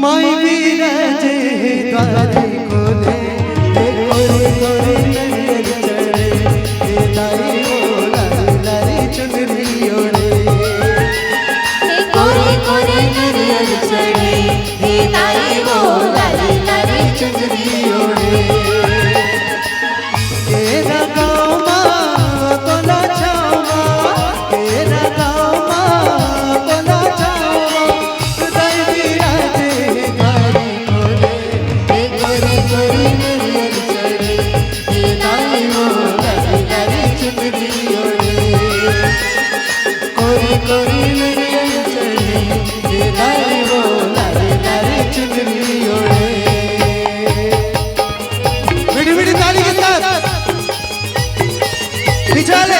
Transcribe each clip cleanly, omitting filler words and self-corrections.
माई विराजे द्वारे खोले कोरे कोरे नरियर चढ़े दाई वो लारी लारी चुनरी ओढ़े कोरे कोरे नरियर चढ़े दाई वो लारी लारी चुनरी ओढ़े तेरा गाँव माँ कोला छावा तेरा गाँव माँ कोला छावा दाई विराजे द्वारे खोले कोरे कोरे नरियर चढ़े दाई वो लारी लारी चुनरी ओढ़े कोरे कोरे नरियर चढ़े दाई वो लारी लारी चुनरी ओढ़े मीठी मीठी ताली के साथ बिचाले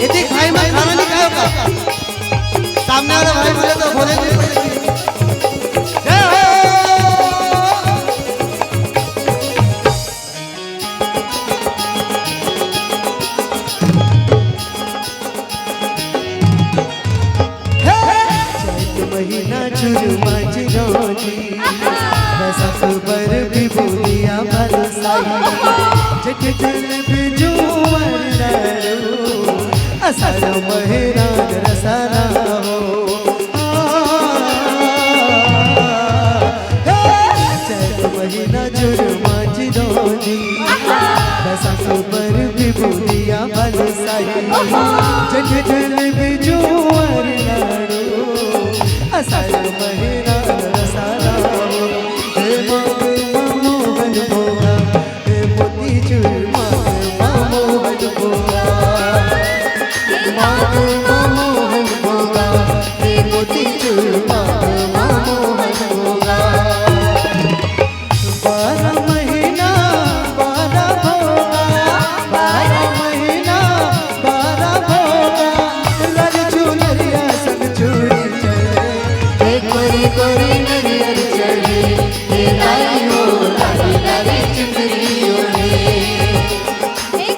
ये देख भाई मैं खाना नहीं खाया का सामने वाला भाई बोले तो बोले जय हो चैत महीना झुरमा चिरौजी बैसाख बर भी बोलिया बरसाई जट जल बिजुवर लड़ो असार महीना रसाना हो चैत महीना झुरमा चिरौजी बैसाख बर भी बोलिया बरसाई जट जल बिजुवर लड़ो असार महीना रसाना हो हे मोहन भोगा हे मोती चूर मोहन भोगा मोहन भोगा हे मोती चूर मोहन भोगा 12 महीना 12 भोगा 12 महीना 12 भोगा लाल चुनरिया संग चूड़ी चढ़े कोरे कोरे नरियर चढ़े दाई वो लारी लारी चुनरी ओढ़े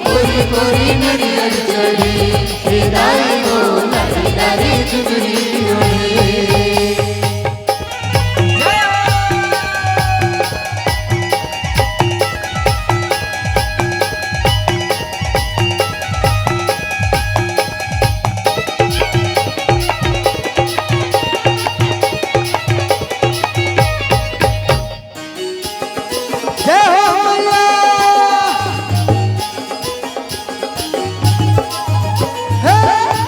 कोरे कोरे नरियर चढ़े दाई वो लारी लारी चुनरी ओढ़े जय हो मैया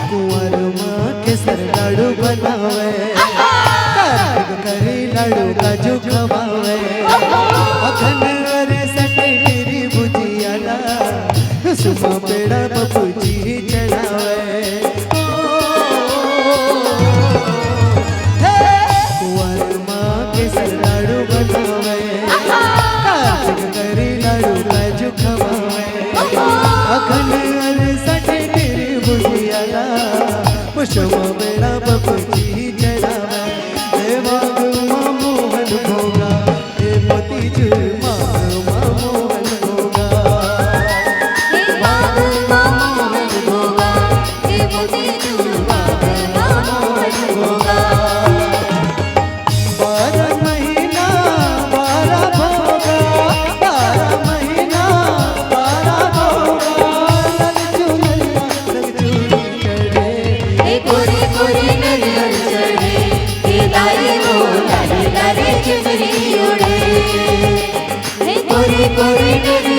कुंवर माँ के सर लाडू बनावे कार्तिक करे लाडू काजू खवावे अखन अरे सटे तेरी बुझिया ला सुमा पेड़ा बबूजी चढ़ावे कुंवर माँ के सर लाडू बनावे कार्तिक करे लाडू काजू खवावे अखन अरे सटे तेरी बुझिया ला पुष्पा बेड़ा बबूजी चढ़ावे हे बाग मोहन भोगा हे मोती चूर मोहन भोगा मोहन भोगा हे मोती चूर मोहन भोगा 12 महीना 12 भोगा 12 महीना 12 भोगा लाल चुनरिया संग चूड़ी चढ़े कोरे कोरे नरियर चढ़े दाई वो लारी लारी चुनरी ओढ़े कोरे कोरे नरियर